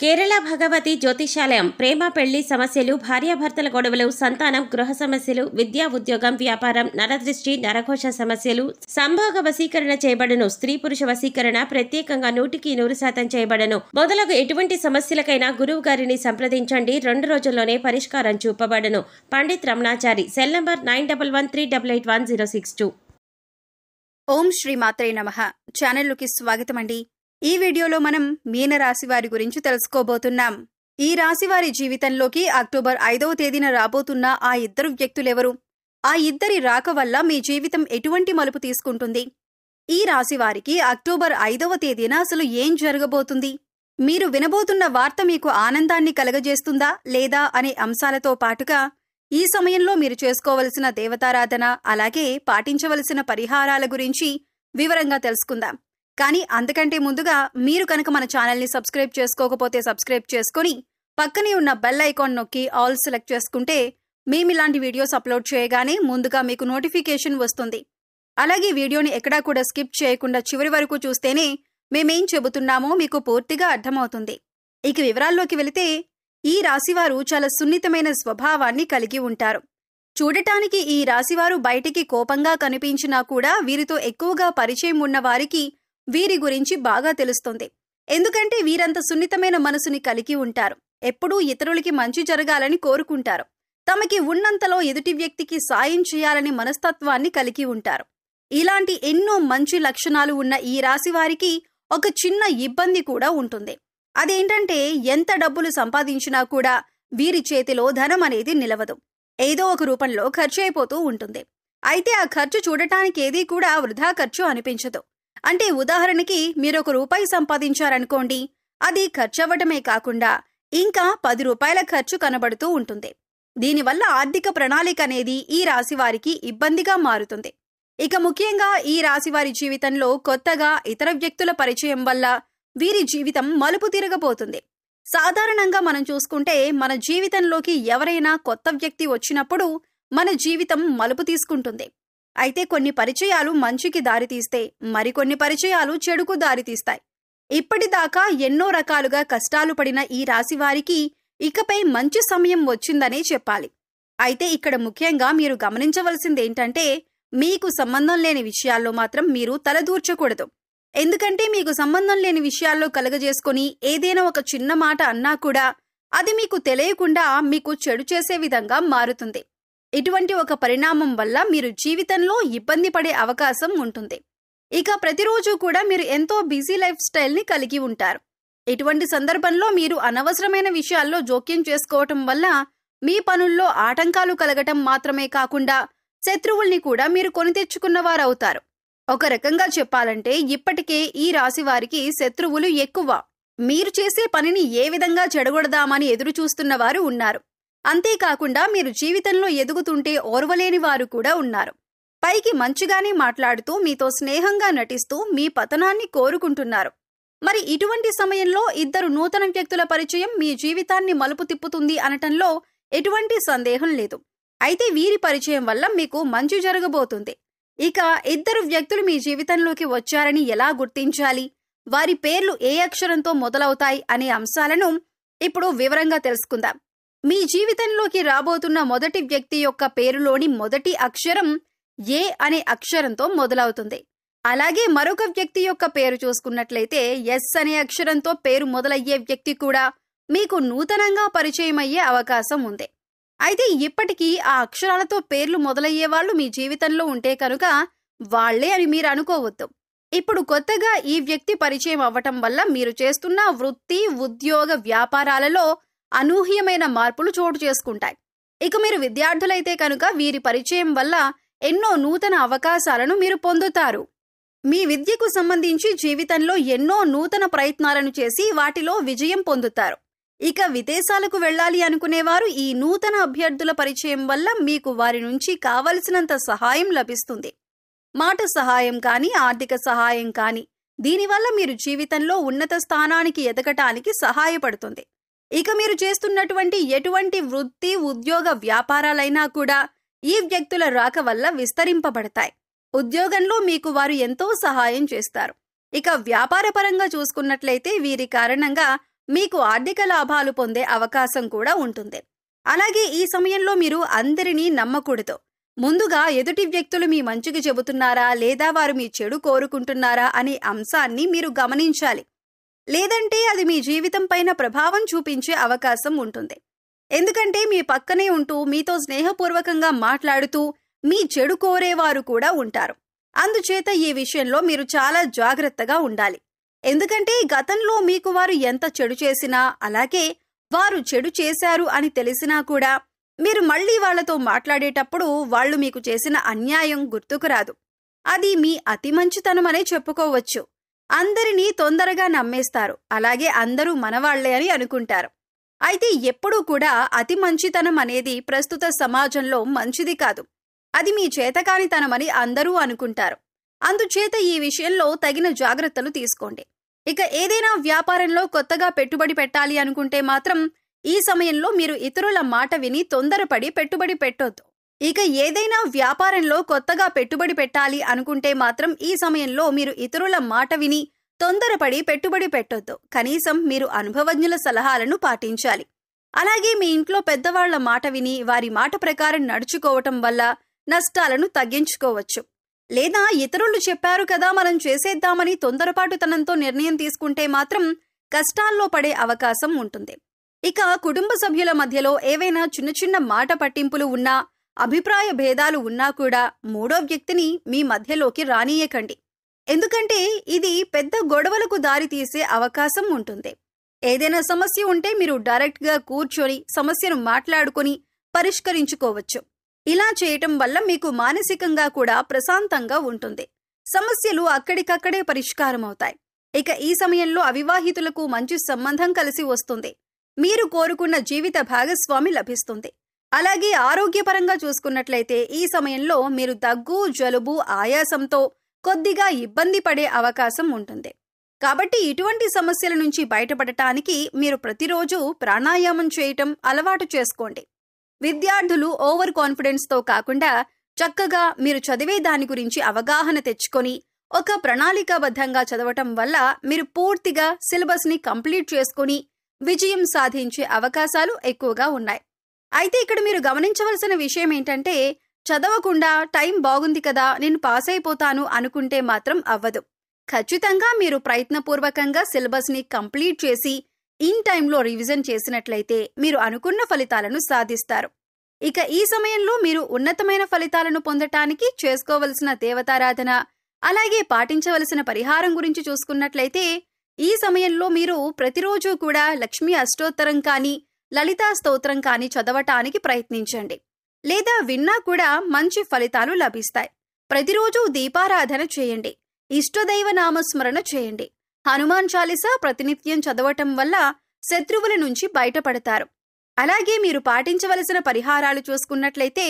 కేరళ భగవతి జ్యోతిషాలయం ప్రేమ పెళ్లి సమస్యలు, భార్యాభర్తల గొడవలు, సంతానం, గృహ సమస్యలు, విద్యా ఉద్యోగం, వ్యాపారం, నరదృష్టి, నరఘోష సమస్యలు, సంభోగ వశీకరణ చేయబడను. స్త్రీ పురుష వశీకరణ ప్రత్యేకంగా 100% చేయబడను. మొదలగు ఎటువంటి సమస్యలకైనా గురువు గారిని సంప్రదించండి. 2 రోజుల్లోనే పరిష్కారం చూపబడను. పండిత్ రమణాచారి. Cell number 9113881062. ఓం శ్రీ మాత్రే నమః. ఛానల్లోకి స్వాగతమండి. ఈ వీడియోలో మనం మీన రాశి వారి గురించి తెలుసుకోబోతున్నాం. ఈ రాశి వారి జీవితంలోకి అక్టోబర్ 5వ తేదీన రాబోతున్న ఆ ఇద్దరు వ్యక్తులెవరు? ఆ ఇద్దరి రాక వల్ల మీ జీవితం ఎటువంటి మలుపు తీసుకుంటుంది? ఈ రాశి వారికి అక్టోబర్ 5వ తేదీన అసలు ఏం జరగబోతుంది? మీరు వినబోతున్న వార్త మీకు ఆనందాన్ని కలగజేస్తుందా లేదా అనే అంశాలతో పాటుగా ఈ సమయంలో మీరు చేసుకోవలసిన దేవతారాధన, అలాగే పాటించవలసిన పరిహారాల గురించి వివరంగా తెలుసుకుందాం. కానీ అంతకంటే ముందుగా మీరు కనుక మన ఛానల్ని సబ్స్క్రైబ్ చేసుకోకపోతే సబ్స్క్రైబ్ చేసుకుని పక్కనే ఉన్న బెల్ ఐకాన్ నొక్కి ఆల్ సెలెక్ట్ చేసుకుంటే మేమిలాంటి వీడియోస్ అప్లోడ్ చేయగానే ముందుగా మీకు నోటిఫికేషన్ వస్తుంది. అలాగే వీడియోని ఎక్కడా కూడా స్కిప్ చేయకుండా చివరి వరకు చూస్తేనే మేమేం చెబుతున్నామో మీకు పూర్తిగా అర్థమవుతుంది. ఇక వివరాల్లోకి వెళితే, ఈ రాశివారు చాలా సున్నితమైన స్వభావాన్ని కలిగి ఉంటారు. చూడటానికి ఈ రాశివారు బయటికి కోపంగా కనిపించినా కూడా వీరితో ఎక్కువగా పరిచయం ఉన్న వారికి వీరి గురించి బాగా తెలుస్తుంది. ఎందుకంటే వీరంత సున్నితమైన మనసుని కలిగి ఉంటారు. ఎప్పుడూ ఇతరులకి మంచి జరగాలని కోరుకుంటారు. తమకి ఉన్నంతలో ఎదుటి వ్యక్తికి సాయం చేయాలని మనస్తత్వాన్ని కలిగి ఉంటారు. ఇలాంటి ఎన్నో మంచి లక్షణాలు ఉన్న ఈ రాశి వారికి ఒక చిన్న ఇబ్బంది కూడా ఉంటుంది. అదేంటంటే, ఎంత డబ్బులు సంపాదించినా కూడా వీరి చేతిలో ధనం అనేది నిలవదు. ఏదో ఒక రూపంలో ఖర్చు అయిపోతూ ఉంటుంది. అయితే ఆ ఖర్చు చూడటానికి ఏదీ కూడా వృధా ఖర్చు అనిపించదు. అంటే ఉదాహరణకి మీరు ₹1 సంపాదించారనుకోండి, అది ఖర్చవ్వటమే కాకుండా ఇంకా ₹10 ఖర్చు కనబడుతూ ఉంటుంది. దీనివల్ల ఆర్థిక ప్రణాళిక అనేది ఈ రాశి వారికి ఇబ్బందిగా మారుతుంది. ఇక ముఖ్యంగా ఈ రాశి వారి జీవితంలో కొత్తగా ఇతర వ్యక్తుల పరిచయం వల్ల వీరి జీవితం మలుపు తిరగబోతుంది. సాధారణంగా మనం చూసుకుంటే మన జీవితంలోకి ఎవరైనా కొత్త వ్యక్తి వచ్చినప్పుడు మన జీవితం మలుపు తీసుకుంటుంది. అయితే కొన్ని పరిచయాలు మంచికి దారితీస్తే మరికొన్ని పరిచయాలు చెడుకు దారితీస్తాయి. ఇప్పటిదాకా ఎన్నో రకాలుగా కష్టాలు పడిన ఈ రాశి వారికి ఇకపై మంచి సమయం వచ్చిందనే చెప్పాలి. అయితే ఇక్కడ ముఖ్యంగా మీరు గమనించవలసిందేంటంటే, మీకు సంబంధం లేని విషయాల్లో మాత్రం మీరు తలదూర్చకూడదు. ఎందుకంటే మీకు సంబంధం లేని విషయాల్లో కలగజేసుకుని ఏదైనా ఒక చిన్న మాట అన్నా కూడా అది మీకు తెలియకుండా మీకు చెడు చేసే విధంగా మారుతుంది. ఇటువంటి ఒక పరిణామం వల్ల మీరు జీవితంలో ఇబ్బంది పడే అవకాశం ఉంటుంది. ఇక ప్రతిరోజు కూడా మీరు ఎంతో బిజీ లైఫ్ స్టైల్ని కలిగి ఉంటారు. ఇటువంటి సందర్భంలో మీరు అనవసరమైన విషయాల్లో జోక్యం చేసుకోవటం వల్ల మీ పనుల్లో ఆటంకాలు కలగటం మాత్రమే కాకుండా శత్రువుల్ని కూడా మీరు కొని తెచ్చుకున్నవారవుతారు. ఒక రకంగా చెప్పాలంటే ఇప్పటికే ఈ రాశి వారికి శత్రువులు ఎక్కువ. మీరు చేసే పనిని ఏ విధంగా చెడగొడదామని ఎదురు చూస్తున్న వారు ఉన్నారు. అంతేకాకుండా మీరు జీవితంలో ఎదుగుతుంటే ఓర్వలేని వారు కూడా ఉన్నారు. పైకి మంచిగానే మాట్లాడుతూ మీతో స్నేహంగా నటిస్తూ మీ పతనాన్ని కోరుకుంటున్నారు. మరి ఇటువంటి సమయంలో ఇద్దరు నూతన వ్యక్తుల పరిచయం మీ జీవితాన్ని మలుపు తిప్పుతుంది అనటంలో ఎటువంటి సందేహం లేదు. అయితే వీరి పరిచయం వల్ల మీకు మంచి జరగబోతుంది. ఇక ఇద్దరు వ్యక్తులు మీ జీవితంలోకి వచ్చారని ఎలా గుర్తించాలి, వారి పేర్లు ఏ అక్షరంతో మొదలవుతాయి అనే అంశాలను ఇప్పుడు వివరంగా తెలుసుకుందాం. మీ జీవితంలోకి రాబోతున్న మొదటి వ్యక్తి యొక్క పేరులోని మొదటి అక్షరం ఏ అనే అక్షరంతో మొదలవుతుంది. అలాగే మరొక వ్యక్తి యొక్క పేరు చూసుకున్నట్లయితే ఎస్ అనే అక్షరంతో పేరు మొదలయ్యే వ్యక్తి కూడా మీకు నూతనంగా పరిచయం అయ్యే అవకాశం ఉంది. అయితే ఇప్పటికీ ఆ అక్షరాలతో పేర్లు మొదలయ్యే వాళ్ళు మీ జీవితంలో ఉంటే కనుక వాళ్లే అని మీరు అనుకోవద్దు. ఇప్పుడు కొత్తగా ఈ వ్యక్తి పరిచయం అవ్వటం వల్ల మీరు చేస్తున్న వృత్తి, ఉద్యోగ, వ్యాపారాలలో అనూహ్యమైన మార్పులు చోటు చేసుకుంటాయి. ఇక మీరు విద్యార్థులైతే కనుక వీరి పరిచయం వల్ల ఎన్నో నూతన అవకాశాలను మీరు పొందుతారు. మీ విద్యకు సంబంధించి జీవితంలో ఎన్నో నూతన ప్రయత్నాలను చేసి వాటిలో విజయం పొందుతారు. ఇక విదేశాలకు వెళ్లాలి అనుకునేవారు ఈ నూతన అభ్యర్థుల పరిచయం వల్ల మీకు వారి నుంచి కావలసినంత సహాయం లభిస్తుంది. మాట సహాయం కానీ, ఆర్థిక సహాయం కానీ, దీనివల్ల మీరు జీవితంలో ఉన్నత స్థానానికి ఎదగటానికి సహాయపడుతుంది. ఇక మీరు చేస్తున్నటువంటి ఎటువంటి వృత్తి, ఉద్యోగ, వ్యాపారాలైనా కూడా ఈ వ్యక్తుల రాక వల్ల విస్తరింపబడతాయి. ఉద్యోగంలో మీకు వారు ఎంతో సహాయం చేస్తారు. ఇక వ్యాపారపరంగా చూసుకున్నట్లయితే వీరి కారణంగా మీకు ఆర్థిక లాభాలు పొందే అవకాశం కూడా ఉంటుంది. అలాగే ఈ సమయంలో మీరు అందరినీ నమ్మకూడదు. ముందుగా ఎదుటి వ్యక్తులు మీ మంచికి చెబుతున్నారా లేదా వారు మీ చెడు కోరుకుంటున్నారా అనే అంశాన్ని మీరు గమనించాలి. లేదంటే అది మీ జీవితం పైన ప్రభావం చూపించే అవకాశం ఉంటుంది. ఎందుకంటే మీ పక్కనే ఉంటూ మీతో స్నేహపూర్వకంగా మాట్లాడుతూ మీ చెడు కోరేవారు కూడా ఉంటారు. అందుచేత ఈ విషయంలో మీరు చాలా జాగ్రత్తగా ఉండాలి. ఎందుకంటే గతంలో మీకు వారు ఎంత చెడు చేసినా, అలాగే వారు చెడు చేశారు అని తెలిసినా కూడా మీరు మళ్ళీ వాళ్లతో మాట్లాడేటప్పుడు వాళ్ళు మీకు చేసిన అన్యాయం గుర్తుకు రాదు. అది మీ అతి మంచితనమనే చెప్పుకోవచ్చు. అందరినీ తొందరగా నమ్మేస్తారు, అలాగే అందరూ మనవాళ్లే అని అనుకుంటారు. అయితే ఎప్పుడూ కూడా అతి మంచితనం అనేది ప్రస్తుత సమాజంలో మంచిది కాదు. అది మీ చేతకానితనమని అందరూ అనుకుంటారు. అందుచేత ఈ విషయంలో తగిన జాగ్రత్తలు తీసుకోండి. ఇక ఏదైనా వ్యాపారంలో కొత్తగా పెట్టుబడి పెట్టాలి అనుకుంటే మాత్రం ఈ సమయంలో మీరు ఇతరుల మాట విని తొందరపడి పెట్టుబడి పెట్టొద్దు. ఇక ఏదైనా వ్యాపారంలో కొత్తగా పెట్టుబడి పెట్టాలి అనుకుంటే మాత్రం ఈ సమయంలో మీరు ఇతరుల మాట విని తొందరపడి పెట్టుబడి పెట్టొద్దు. కనీసం మీరు అనుభవజ్ఞుల సలహాలను పాటించాలి. అలాగే మీ ఇంట్లో పెద్దవాళ్ల మాట విని వారి మాట ప్రకారం నడుచుకోవటం వల్ల నష్టాలను తగ్గించుకోవచ్చు. లేదా ఇతరులు చెప్పారు కదా మనం చేసేద్దామని తొందరపాటుతనంతో నిర్ణయం తీసుకుంటే మాత్రం కష్టాల్లో పడే అవకాశం ఉంటుంది. ఇక కుటుంబ సభ్యుల మధ్యలో ఏవైనా చిన్న చిన్న మాట పట్టింపులు ఉన్నా, అభిప్రాయ భేదాలు ఉన్నా కూడా మూడో వ్యక్తిని మీ మధ్యలోకి రానీయకండి. ఎందుకంటే ఇది పెద్ద గొడవలకు దారి తీసే అవకాశం ఉంటుంది. ఏదైనా సమస్య ఉంటే మీరు డైరెక్ట్గా కూర్చొని సమస్యను మాట్లాడుకొని పరిష్కరించుకోవచ్చు. ఇలా చేయటం వల్ల మీకు మానసికంగా కూడా ప్రశాంతంగా ఉంటుంది. సమస్యలు అక్కడికక్కడే పరిష్కారమవుతాయి. ఇక ఈ సమయంలో అవివాహితులకు మంచి సంబంధం కలిసి వస్తుంది. మీరు కోరుకున్న జీవిత భాగస్వామి లభిస్తుంది. అలాగే ఆరోగ్యపరంగా చూసుకున్నట్లయితే ఈ సమయంలో మీరు దగ్గు, జలుబు, ఆయాసంతో కొద్దిగా ఇబ్బంది పడే అవకాశం ఉంటుంది. కాబట్టి ఇటువంటి సమస్యల నుంచి బయటపడటానికి మీరు ప్రతిరోజు ప్రాణాయామం చేయటం అలవాటు చేసుకోండి. విద్యార్థులు ఓవర్ కాన్ఫిడెన్స్తో కాకుండా చక్కగా మీరు చదివే దాని గురించి అవగాహన తెచ్చుకొని ఒక ప్రణాళికాబద్ధంగా చదవటం వల్ల మీరు పూర్తిగా సిలబస్ని కంప్లీట్ చేసుకుని విజయం సాధించే అవకాశాలు ఎక్కువగా ఉన్నాయి. అయితే ఇక్కడ మీరు గమనించవలసిన విషయం ఏంటంటే, చదవకుండా టైం బాగుంది కదా నేను పాస్ అయిపోతాను అనుకుంటే మాత్రం అవ్వదు. ఖచ్చితంగా మీరు ప్రయత్నపూర్వకంగా సిలబస్ని కంప్లీట్ చేసి ఇన్ టైంలో రివిజన్ చేసినట్లయితే మీరు అనుకున్న ఫలితాలను సాధిస్తారు. ఇక ఈ సమయంలో మీరు ఉన్నతమైన ఫలితాలను పొందటానికి చేసుకోవలసిన దేవతారాధన, అలాగే పాటించవలసిన పరిహారం గురించి చూసుకున్నట్లయితే ఈ సమయంలో మీరు ప్రతిరోజు కూడా లక్ష్మీ అష్టోత్తరం కానీ, లలితా స్తోత్రం కానీ చదవటానికి ప్రయత్నించండి. లేదా విన్నా కూడా మంచి ఫలితాలు లభిస్తాయి. ప్రతిరోజు దీపారాధన చేయండి. ఇష్టదైవ నామస్మరణ చేయండి. హనుమాన్ చాలీసా ప్రతినిత్యం చదవటం వల్ల శత్రువుల నుంచి బయటపడతారు. అలాగే మీరు పాటించవలసిన పరిహారాలు చూసుకున్నట్లయితే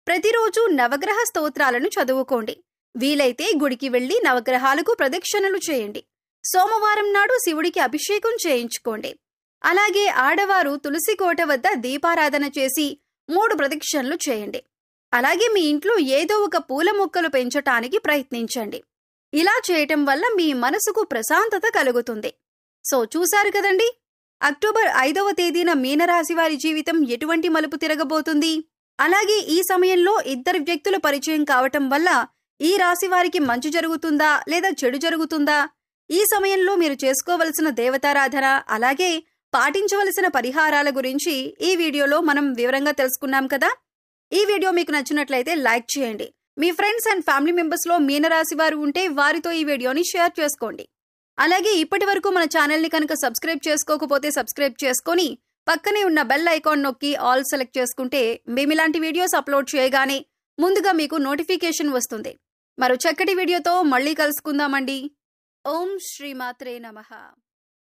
ప్రతిరోజు నవగ్రహ స్తోత్రాలను చదువుకోండి. వీలైతే గుడికి వెళ్లి నవగ్రహాలకు ప్రదక్షిణలు చేయండి. సోమవారం నాడు శివుడికి అభిషేకం చేయించుకోండి. అలాగే ఆడవారు తులసి కోట వద్ద దీపారాధన చేసి 3 ప్రదక్షిణలు చేయండి. అలాగే మీ ఇంట్లో ఏదో ఒక పూల మొక్కలు పెంచటానికి ప్రయత్నించండి. ఇలా చేయటం వల్ల మీ మనసుకు ప్రశాంతత కలుగుతుంది. సో చూశారు కదండి, అక్టోబర్ 5వ తేదీన మీనరాశి వారి జీవితం ఎటువంటి మలుపు తిరగబోతుంది. అలాగే ఈ సమయంలో ఇద్దరు వ్యక్తుల పరిచయం కావటం వల్ల ఈ రాశి వారికి మంచి జరుగుతుందా లేదా చెడు జరుగుతుందా, ఈ సమయంలో మీరు చేసుకోవలసిన దేవతారాధన, అలాగే పాటించవలసిన పరిహారాల గురించి ఈ వీడియోలో మనం వివరంగా తెలుసుకున్నాం కదా. ఈ వీడియో మీకు నచ్చినట్లయితే లైక్ చేయండి. మీ ఫ్రెండ్స్ అండ్ ఫ్యామిలీ మెంబర్స్లో మీనరాశి వారు ఉంటే వారితో ఈ వీడియోని షేర్ చేసుకోండి. అలాగే ఇప్పటి వరకు మన ఛానల్ని కనుక సబ్స్క్రైబ్ చేసుకోకపోతే సబ్స్క్రైబ్ చేసుకొని పక్కనే ఉన్న బెల్ ఐకాన్ నొక్కి ఆల్ సెలెక్ట్ చేసుకుంటే మేము ఇలాంటి వీడియోస్ అప్లోడ్ చేయగానే ముందుగా మీకు నోటిఫికేషన్ వస్తుంది. మరో చక్కటి వీడియోతో మళ్ళీ కలుసుకుందామండి. ఓం శ్రీమాత్రే నమః.